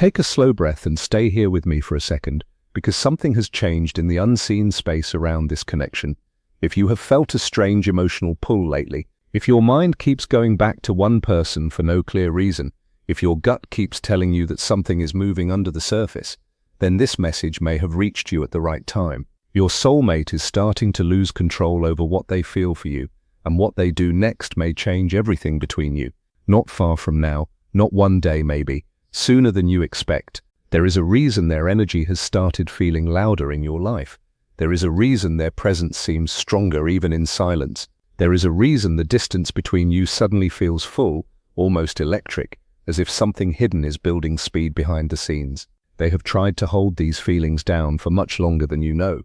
take a slow breath and stay here with me for a second, because something has changed in the unseen space around this connection. If you have felt a strange emotional pull lately, if your mind keeps going back to one person for no clear reason, if your gut keeps telling you that something is moving under the surface, then this message may have reached you at the right time. Your soulmate is starting to lose control over what they feel for you, and what they do next may change everything between you. Not far from now, not one day maybe, sooner than you expect. There is a reason their energy has started feeling louder in your life. There is a reason their presence seems stronger even in silence. There is a reason the distance between you suddenly feels full, almost electric, as if something hidden is building speed behind the scenes. They have tried to hold these feelings down for much longer than you know.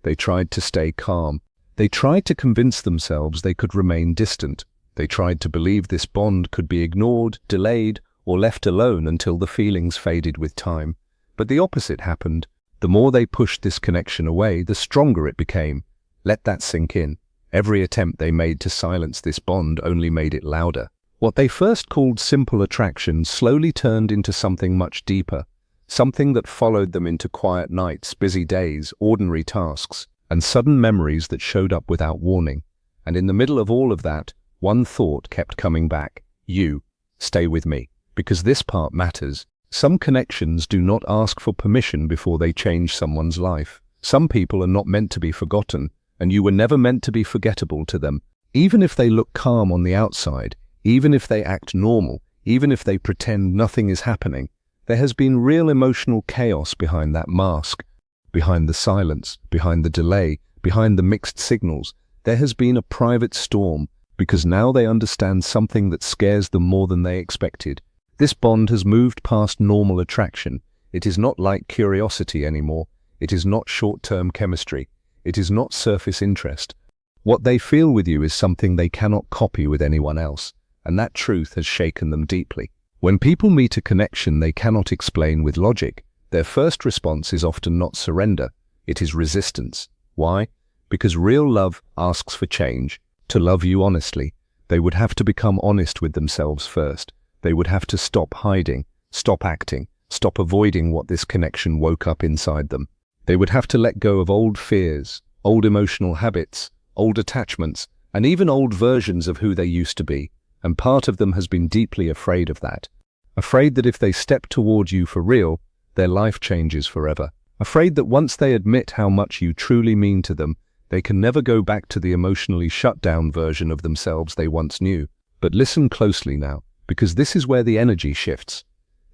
They tried to stay calm. They tried to convince themselves they could remain distant. They tried to believe this bond could be ignored, delayed, or left alone until the feelings faded with time. But the opposite happened. The more they pushed this connection away, the stronger it became. Let that sink in. Every attempt they made to silence this bond only made it louder. What they first called simple attraction slowly turned into something much deeper, something that followed them into quiet nights, busy days, ordinary tasks, and sudden memories that showed up without warning. And in the middle of all of that, one thought kept coming back. You, stay with me. Because this part matters. Some connections do not ask for permission before they change someone's life. Some people are not meant to be forgotten, and you were never meant to be forgettable to them. Even if they look calm on the outside, even if they act normal, even if they pretend nothing is happening, there has been real emotional chaos behind that mask, behind the silence, behind the delay, behind the mixed signals. There has been a private storm, because now they understand something that scares them more than they expected. This bond has moved past normal attraction. It is not like curiosity anymore. It is not short-term chemistry. It is not surface interest. What they feel with you is something they cannot copy with anyone else, and that truth has shaken them deeply. When people meet a connection they cannot explain with logic, their first response is often not surrender. It is resistance. Why? Because real love asks for change. To love you honestly, they would have to become honest with themselves first. They would have to stop hiding, stop acting, stop avoiding what this connection woke up inside them. They would have to let go of old fears, old emotional habits, old attachments, and even old versions of who they used to be. And part of them has been deeply afraid of that. Afraid that if they step toward you for real, their life changes forever. Afraid that once they admit how much you truly mean to them, they can never go back to the emotionally shut down version of themselves they once knew. But listen closely now, because this is where the energy shifts.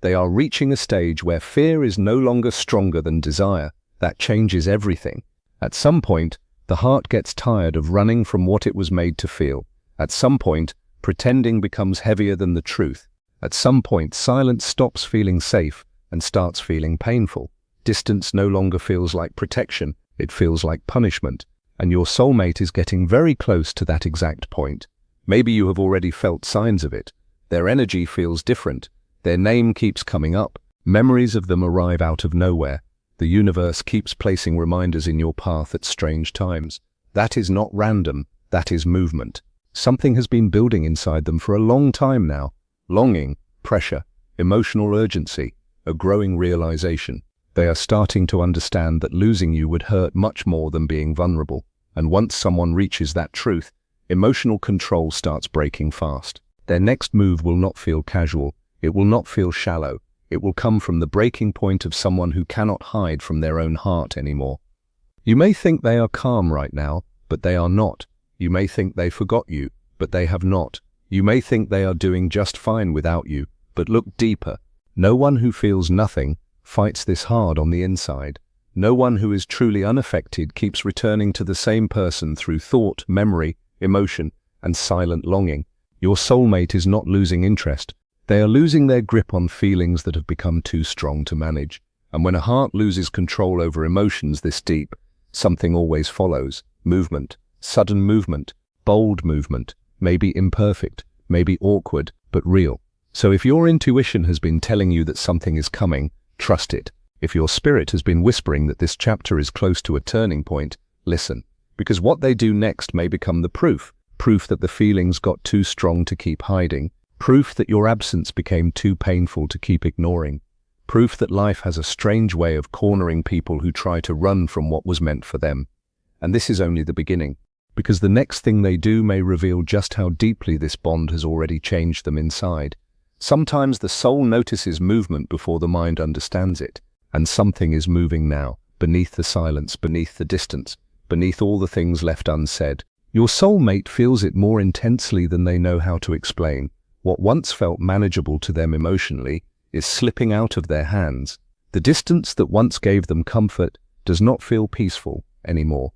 They are reaching a stage where fear is no longer stronger than desire. That changes everything. At some point, the heart gets tired of running from what it was made to feel. At some point, pretending becomes heavier than the truth. At some point, silence stops feeling safe and starts feeling painful. Distance no longer feels like protection, it feels like punishment. And your soulmate is getting very close to that exact point. Maybe you have already felt signs of it. Their energy feels different. Their name keeps coming up. Memories of them arrive out of nowhere. The universe keeps placing reminders in your path at strange times. That is not random, that is movement. Something has been building inside them for a long time now. Longing, pressure, emotional urgency, a growing realization. They are starting to understand that losing you would hurt much more than being vulnerable. And once someone reaches that truth, emotional control starts breaking fast. Their next move will not feel casual. It will not feel shallow. It will come from the breaking point of someone who cannot hide from their own heart anymore. You may think they are calm right now, but they are not. You may think they forgot you, but they have not. You may think they are doing just fine without you, but look deeper. No one who feels nothing fights this hard on the inside. No one who is truly unaffected keeps returning to the same person through thought, memory, emotion, and silent longing. Your soulmate is not losing interest. They are losing their grip on feelings that have become too strong to manage. And when a heart loses control over emotions this deep, something always follows. Movement, sudden movement, bold movement, maybe imperfect, maybe awkward, but real. So if your intuition has been telling you that something is coming, trust it. If your spirit has been whispering that this chapter is close to a turning point, listen. Because what they do next may become the proof that the feelings got too strong to keep hiding, proof that your absence became too painful to keep ignoring, Proof that life has a strange way of cornering people who try to run from what was meant for them. And this is only the beginning, because the next thing they do may reveal just how deeply this bond has already changed them inside. Sometimes the soul notices movement before the mind understands it, and something is moving now, beneath the silence, beneath the distance, beneath all the things left unsaid. Your soulmate feels it more intensely than they know how to explain. What once felt manageable to them emotionally is slipping out of their hands. The distance that once gave them comfort does not feel peaceful anymore.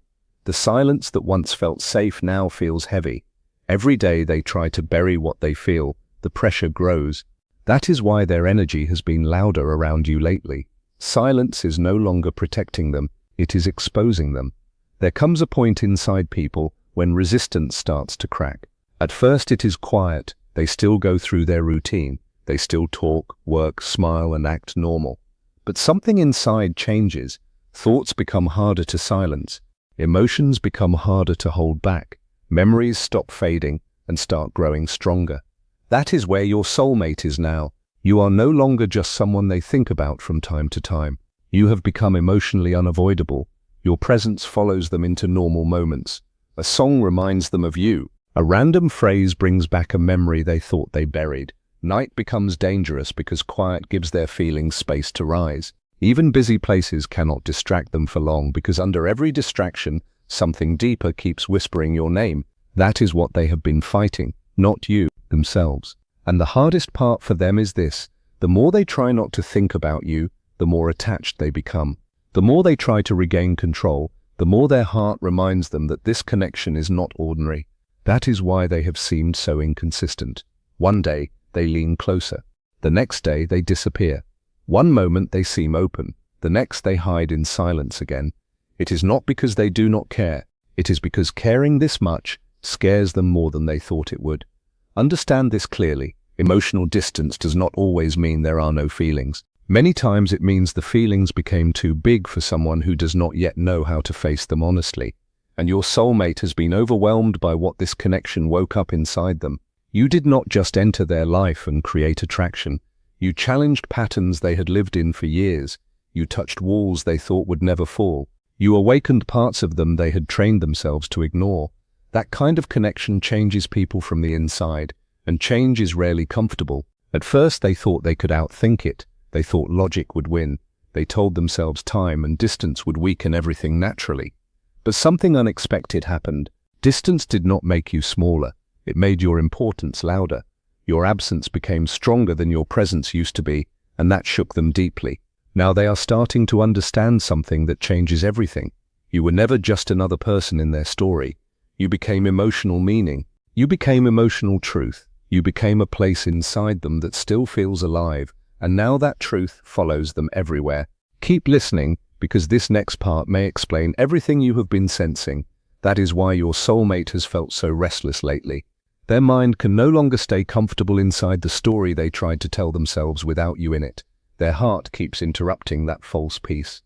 The silence that once felt safe now feels heavy. Every day they try to bury what they feel, the pressure grows. That is why their energy has been louder around you lately. Silence is no longer protecting them, it is exposing them. There comes a point inside people when resistance starts to crack. At first it is quiet, they still go through their routine. They still talk, work, smile, and act normal. But something inside changes. Thoughts become harder to silence. Emotions become harder to hold back. Memories stop fading and start growing stronger. That is where your soulmate is now. You are no longer just someone they think about from time to time. You have become emotionally unavoidable. Your presence follows them into normal moments. A song reminds them of you. A random phrase brings back a memory they thought they buried. Night becomes dangerous because quiet gives their feelings space to rise. Even busy places cannot distract them for long because under every distraction, something deeper keeps whispering your name. That is what they have been fighting, not you, themselves. And the hardest part for them is this: the more they try not to think about you, the more attached they become. The more they try to regain control, the more their heart reminds them that this connection is not ordinary. That is why they have seemed so inconsistent. One day, they lean closer. The next day, they disappear. One moment they seem open, the next they hide in silence again. It is not because they do not care. It is because caring this much scares them more than they thought it would. Understand this clearly. Emotional distance does not always mean there are no feelings. Many times it means the feelings became too big for someone who does not yet know how to face them honestly. And your soulmate has been overwhelmed by what this connection woke up inside them. You did not just enter their life and create attraction. You challenged patterns they had lived in for years. You touched walls they thought would never fall. You awakened parts of them they had trained themselves to ignore. That kind of connection changes people from the inside, and change is rarely comfortable. At first they thought they could outthink it. They thought logic would win. They told themselves time and distance would weaken everything naturally. But something unexpected happened. Distance did not make you smaller. It made your importance louder. Your absence became stronger than your presence used to be, and that shook them deeply. Now they are starting to understand something that changes everything. You were never just another person in their story. You became emotional meaning. You became emotional truth. You became a place inside them that still feels alive, and now that truth follows them everywhere. Keep listening, because this next part may explain everything you have been sensing. That is why your soulmate has felt so restless lately. Their mind can no longer stay comfortable inside the story they tried to tell themselves without you in it. Their heart keeps interrupting that false peace.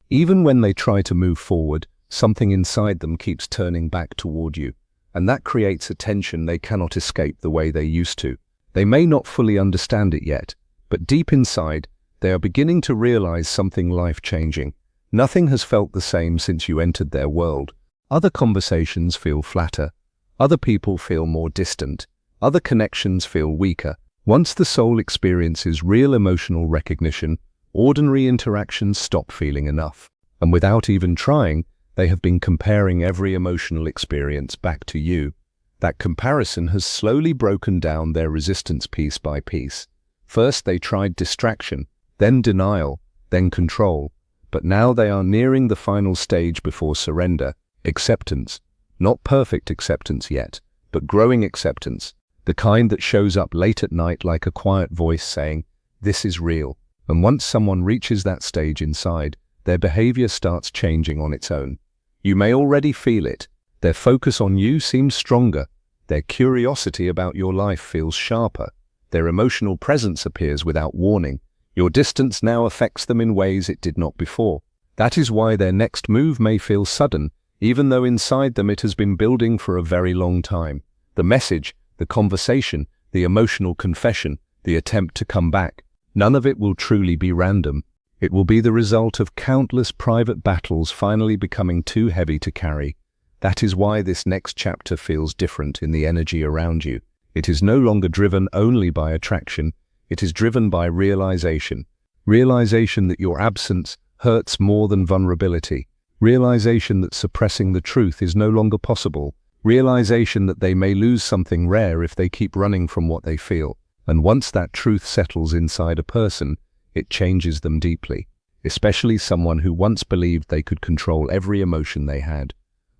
Even when they try to move forward, something inside them keeps turning back toward you, and that creates a tension they cannot escape the way they used to. They may not fully understand it yet, but deep inside, they are beginning to realize something life-changing. Nothing has felt the same since you entered their world. Other conversations feel flatter. Other people feel more distant. Other connections feel weaker. Once the soul experiences real emotional recognition, ordinary interactions stop feeling enough. And without even trying, they have been comparing every emotional experience back to you. That comparison has slowly broken down their resistance piece by piece. First they tried distraction, then denial, then control. But now they are nearing the final stage before surrender, acceptance. Not perfect acceptance yet, but growing acceptance, the kind that shows up late at night like a quiet voice saying, "This is real." And once someone reaches that stage inside, their behavior starts changing on its own. You may already feel it. Their focus on you seems stronger. Their curiosity about your life feels sharper. Their emotional presence appears without warning. Your distance now affects them in ways it did not before. That is why their next move may feel sudden, even though inside them it has been building for a very long time. The message, the conversation, the emotional confession, the attempt to come back. None of it will truly be random. It will be the result of countless private battles finally becoming too heavy to carry. That is why this next chapter feels different in the energy around you. It is no longer driven only by attraction. It is driven by realization. Realization that your absence hurts more than vulnerability. Realization that suppressing the truth is no longer possible. Realization that they may lose something rare if they keep running from what they feel. And once that truth settles inside a person, it changes them deeply, especially someone who once believed they could control every emotion they had.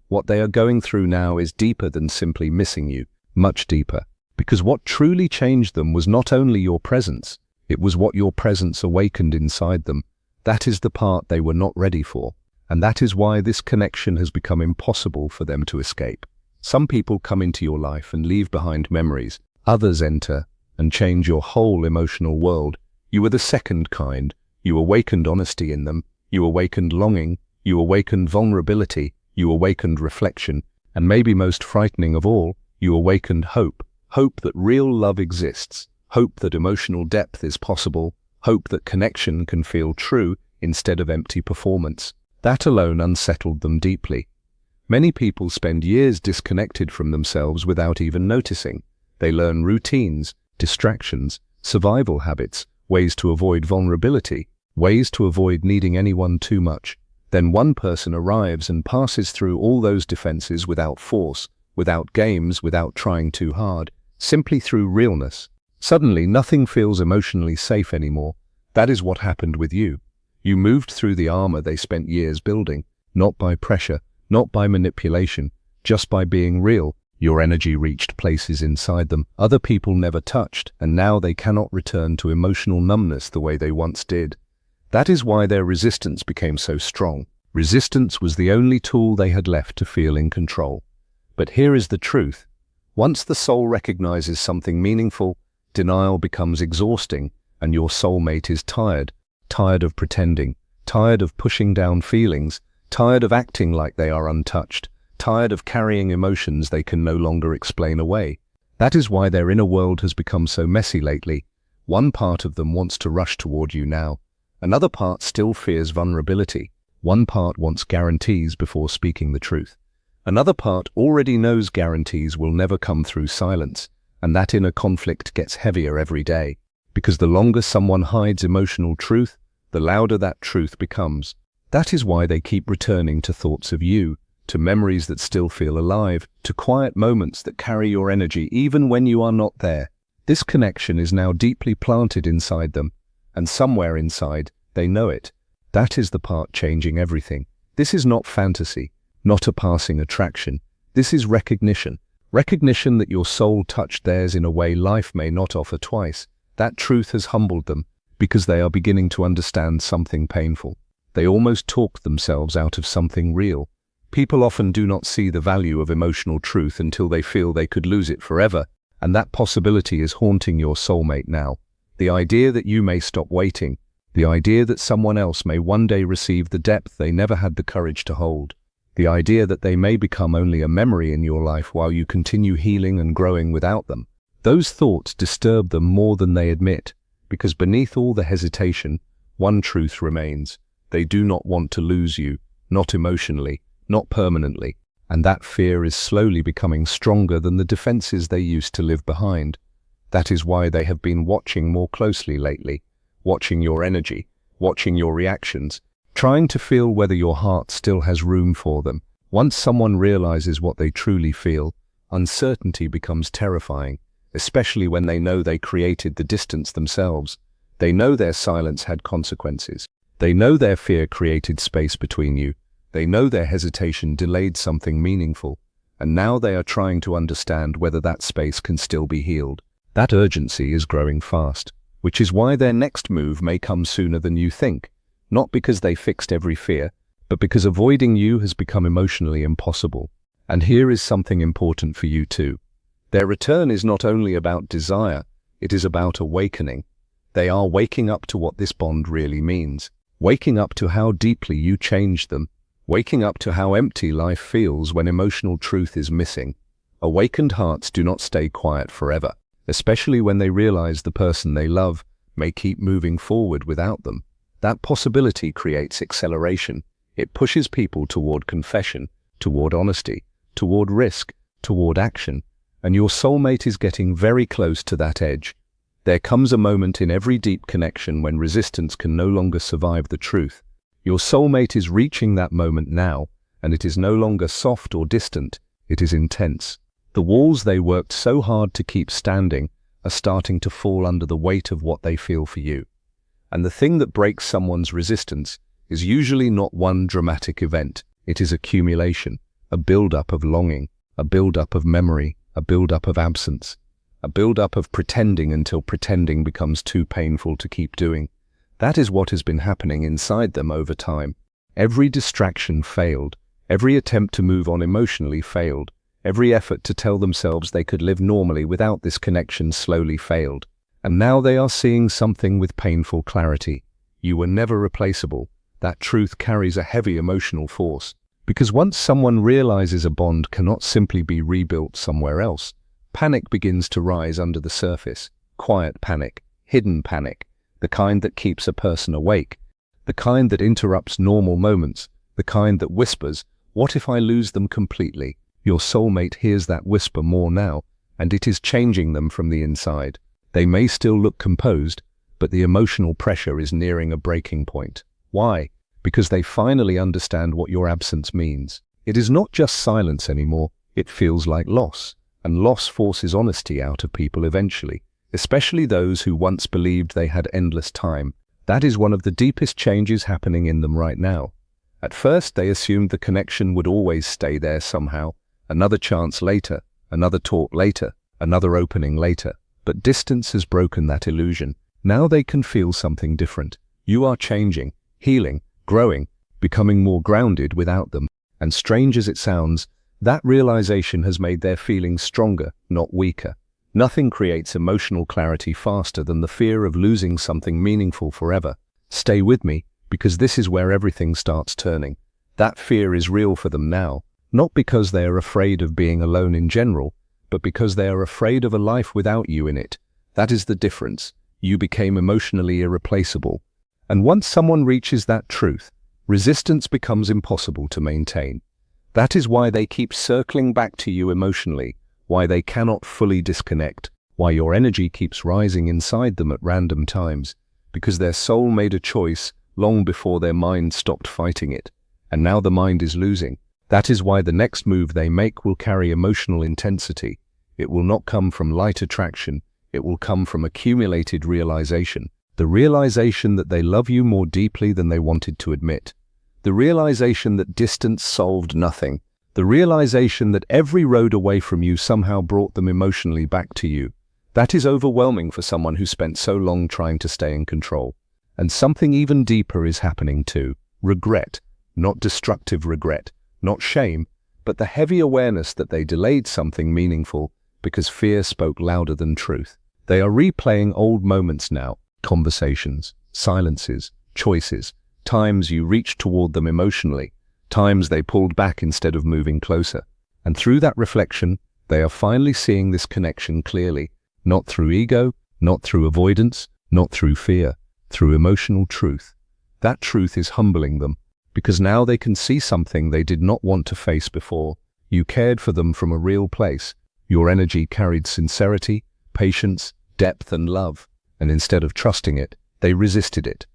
What they are going through now is deeper than simply missing you, much deeper. Because what truly changed them was not only your presence, it was what your presence awakened inside them. That is the part they were not ready for, and that is why this connection has become impossible for them to escape. Some people come into your life and leave behind memories. Others enter and change your whole emotional world. You were the second kind. You awakened honesty in them. You awakened longing. You awakened vulnerability. You awakened reflection. And maybe most frightening of all, you awakened hope. Hope that real love exists. Hope that emotional depth is possible. Hope that connection can feel true instead of empty performance. That alone unsettled them deeply. Many people spend years disconnected from themselves without even noticing. They learn routines, distractions, survival habits, ways to avoid vulnerability, ways to avoid needing anyone too much. Then one person arrives and passes through all those defenses without force, without games, without trying too hard, simply through realness. Suddenly, nothing feels emotionally safe anymore. That is what happened with you. You moved through the armor they spent years building, not by pressure, not by manipulation, just by being real. Your energy reached places inside them other people never touched, and now they cannot return to emotional numbness the way they once did. That is why their resistance became so strong. Resistance was the only tool they had left to feel in control. But here is the truth. Once the soul recognizes something meaningful, denial becomes exhausting, and your soulmate is tired of pretending, tired of pushing down feelings, tired of acting like they are untouched, tired of carrying emotions they can no longer explain away. That is why their inner world has become so messy lately. One part of them wants to rush toward you now. Another part still fears vulnerability. One part wants guarantees before speaking the truth. Another part already knows guarantees will never come through silence, and that inner conflict gets heavier every day. Because the longer someone hides emotional truth, the louder that truth becomes. That is why they keep returning to thoughts of you, to memories that still feel alive, to quiet moments that carry your energy even when you are not there. This connection is now deeply planted inside them, and somewhere inside, they know it. That is the part changing everything. This is not fantasy, not a passing attraction. This is recognition. Recognition that your soul touched theirs in a way life may not offer twice. That truth has humbled them, because they are beginning to understand something painful. They almost talked themselves out of something real. People often do not see the value of emotional truth until they feel they could lose it forever, and that possibility is haunting your soulmate now. The idea that you may stop waiting, the idea that someone else may one day receive the depth they never had the courage to hold, the idea that they may become only a memory in your life while you continue healing and growing without them. Those thoughts disturb them more than they admit, because beneath all the hesitation, one truth remains. They do not want to lose you, not emotionally, not permanently, and that fear is slowly becoming stronger than the defenses they used to live behind. That is why they have been watching more closely lately, watching your energy, watching your reactions, trying to feel whether your heart still has room for them. Once someone realizes what they truly feel, uncertainty becomes terrifying, especially when they know they created the distance themselves. They know their silence had consequences. They know their fear created space between you. They know their hesitation delayed something meaningful, and now they are trying to understand whether that space can still be healed. That urgency is growing fast, which is why their next move may come sooner than you think, not because they fixed every fear, but because avoiding you has become emotionally impossible. And here is something important for you too. Their return is not only about desire, it is about awakening. They are waking up to what this bond really means, waking up to how deeply you changed them, waking up to how empty life feels when emotional truth is missing. Awakened hearts do not stay quiet forever, especially when they realize the person they love, may keep moving forward without them. That possibility creates acceleration. It pushes people toward confession, toward honesty, toward risk, toward action, and your soulmate is getting very close to that edge. There comes a moment in every deep connection when resistance can no longer survive the truth. Your soulmate is reaching that moment now, and it is no longer soft or distant, it is intense. The walls they worked so hard to keep standing are starting to fall under the weight of what they feel for you. And the thing that breaks someone's resistance is usually not one dramatic event. It is accumulation, a build-up of longing, a build-up of memory, a build-up of absence, a build-up of pretending until pretending becomes too painful to keep doing. That is what has been happening inside them over time. Every distraction failed. Every attempt to move on emotionally failed. Every effort to tell themselves they could live normally without this connection slowly failed. And now they are seeing something with painful clarity. You were never replaceable. That truth carries a heavy emotional force. Because once someone realizes a bond cannot simply be rebuilt somewhere else, panic begins to rise under the surface. Quiet panic, hidden panic, the kind that keeps a person awake, the kind that interrupts normal moments, the kind that whispers, "What if I lose them completely?" Your soulmate hears that whisper more now, and it is changing them from the inside. They may still look composed, but the emotional pressure is nearing a breaking point. Why? Because they finally understand what your absence means. It is not just silence anymore, it feels like loss. And loss forces honesty out of people eventually, especially those who once believed they had endless time. That is one of the deepest changes happening in them right now. At first, they assumed the connection would always stay there somehow. Another chance later, another talk later, another opening later. But distance has broken that illusion. Now they can feel something different. You are changing, healing, growing, becoming more grounded without them. And strange as it sounds, that realization has made their feelings stronger, not weaker. Nothing creates emotional clarity faster than the fear of losing something meaningful forever. Stay with me, because this is where everything starts turning. That fear is real for them now, not because they are afraid of being alone in general, but because they are afraid of a life without you in it. That is the difference. You became emotionally irreplaceable. And once someone reaches that truth, resistance becomes impossible to maintain. That is why they keep circling back to you emotionally, why they cannot fully disconnect, why your energy keeps rising inside them at random times, because their soul made a choice long before their mind stopped fighting it, and now the mind is losing. That is why the next move they make will carry emotional intensity. It will not come from light attraction, it will come from accumulated realization. The realization that they love you more deeply than they wanted to admit. The realization that distance solved nothing. The realization that every road away from you somehow brought them emotionally back to you. That is overwhelming for someone who spent so long trying to stay in control. And something even deeper is happening too. Regret. Not destructive regret. Not shame, but the heavy awareness that they delayed something meaningful because fear spoke louder than truth. They are replaying old moments now. Conversations, silences, choices, times you reached toward them emotionally, times they pulled back instead of moving closer. And through that reflection, they are finally seeing this connection clearly, not through ego, not through avoidance, not through fear, through emotional truth. That truth is humbling them, because now they can see something they did not want to face before. You cared for them from a real place. Your energy carried sincerity, patience, depth, and love. And instead of trusting it, they resisted it.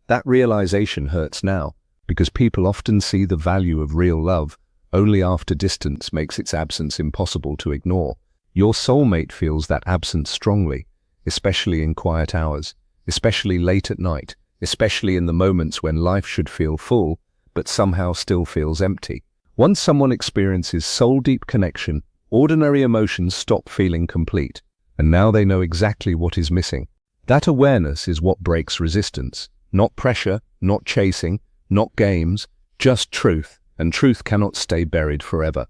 That realization hurts now, because people often see the value of real love only after distance makes its absence impossible to ignore. Your soulmate feels that absence strongly, especially in quiet hours, especially late at night, especially in the moments when life should feel full, but somehow still feels empty. Once someone experiences soul-deep connection, ordinary emotions stop feeling complete, and now they know exactly what is missing. That awareness is what breaks resistance. Not pressure, not chasing, not games, just truth, and truth cannot stay buried forever.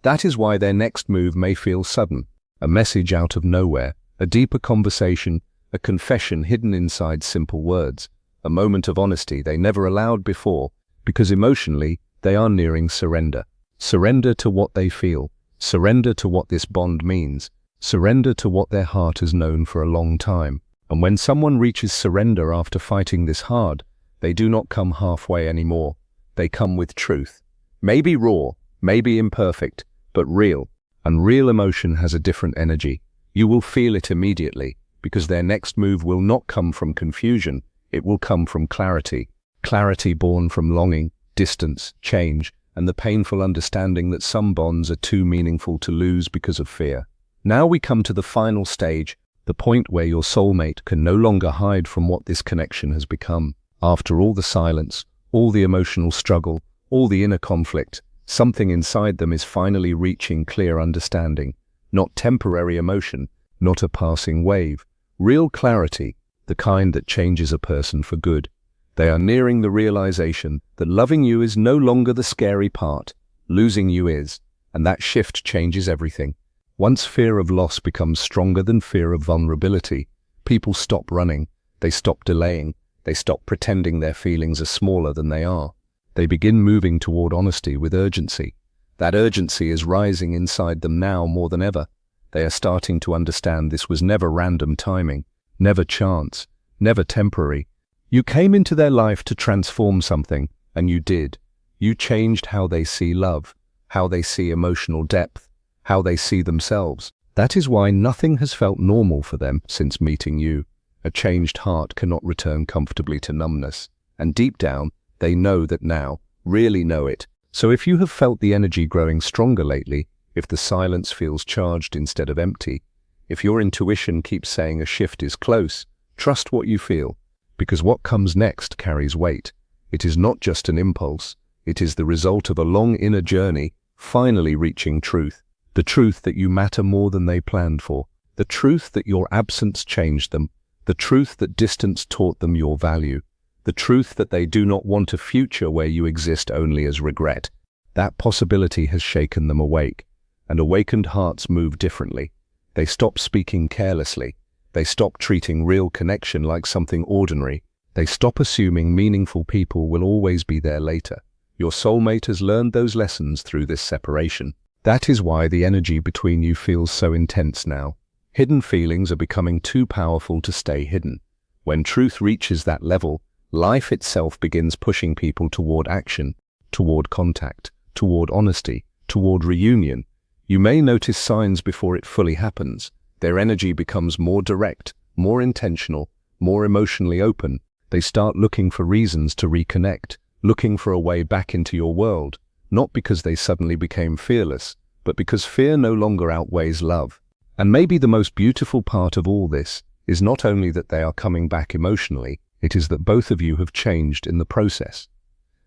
That is why their next move may feel sudden, a message out of nowhere, a deeper conversation, a confession hidden inside simple words, a moment of honesty they never allowed before, because emotionally they are nearing surrender. Surrender to what they feel, surrender to what this bond means, surrender to what their heart has known for a long time. And when someone reaches surrender after fighting this hard, they do not come halfway anymore. They come with truth. Maybe raw, maybe imperfect, but real. And real emotion has a different energy. You will feel it immediately, because their next move will not come from confusion, it will come from clarity. Clarity born from longing, distance, change, and the painful understanding that some bonds are too meaningful to lose because of fear. Now we come to the final stage, the point where your soulmate can no longer hide from what this connection has become. After all the silence, all the emotional struggle, all the inner conflict, something inside them is finally reaching clear understanding. Not temporary emotion, not a passing wave. Real clarity, the kind that changes a person for good. They are nearing the realization that loving you is no longer the scary part, losing you is, and that shift changes everything. Once fear of loss becomes stronger than fear of vulnerability, people stop running, they stop delaying, they stop pretending their feelings are smaller than they are. They begin moving toward honesty with urgency. That urgency is rising inside them now more than ever. They are starting to understand this was never random timing, never chance, never temporary. You came into their life to transform something, and you did. You changed how they see love, how they see emotional depth, how they see themselves. That is why nothing has felt normal for them since meeting you. A changed heart cannot return comfortably to numbness, and deep down, they know that now, really know it. So if you have felt the energy growing stronger lately, if the silence feels charged instead of empty, if your intuition keeps saying a shift is close, trust what you feel. Because what comes next carries weight. It is not just an impulse, it is the result of a long inner journey, finally reaching truth. The truth that you matter more than they planned for. The truth that your absence changed them. The truth that distance taught them your value. The truth that they do not want a future where you exist only as regret. That possibility has shaken them awake, and awakened hearts move differently. They stop speaking carelessly. They stop treating real connection like something ordinary. They stop assuming meaningful people will always be there later. Your soulmate has learned those lessons through this separation. That is why the energy between you feels so intense now. Hidden feelings are becoming too powerful to stay hidden. When truth reaches that level, life itself begins pushing people toward action, toward contact, toward honesty, toward reunion. You may notice signs before it fully happens. Their energy becomes more direct, more intentional, more emotionally open. They start looking for reasons to reconnect, looking for a way back into your world, not because they suddenly became fearless, but because fear no longer outweighs love. And maybe the most beautiful part of all this is not only that they are coming back emotionally, it is that both of you have changed in the process.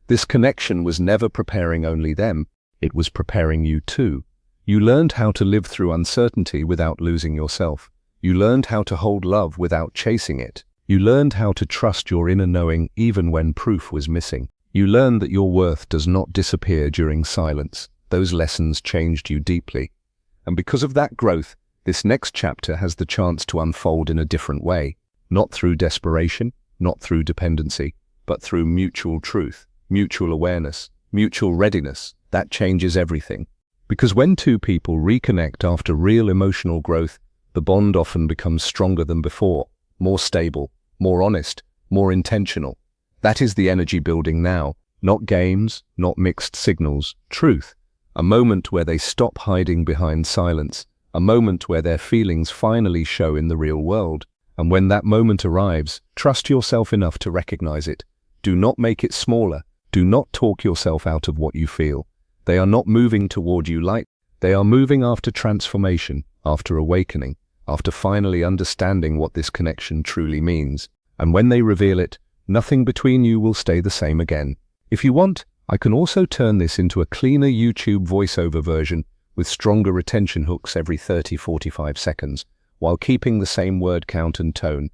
This connection was never preparing only them, it was preparing you too. You learned how to live through uncertainty without losing yourself. You learned how to hold love without chasing it. You learned how to trust your inner knowing even when proof was missing. You learned that your worth does not disappear during silence. Those lessons changed you deeply. And because of that growth, this next chapter has the chance to unfold in a different way. Not through desperation, not through dependency, but through mutual truth, mutual awareness, mutual readiness. That changes everything. Because when two people reconnect after real emotional growth, the bond often becomes stronger than before, more stable, more honest, more intentional. That is the energy building now, not games, not mixed signals, truth. A moment where they stop hiding behind silence, a moment where their feelings finally show in the real world. And when that moment arrives, trust yourself enough to recognize it. Do not make it smaller. Do not talk yourself out of what you feel. They are not moving toward you lightly. They are moving after transformation, after awakening, after finally understanding what this connection truly means. And when they reveal it, nothing between you will stay the same again. If you want, I can also turn this into a cleaner YouTube voiceover version with stronger retention hooks every 30-45 seconds, while keeping the same word count and tone.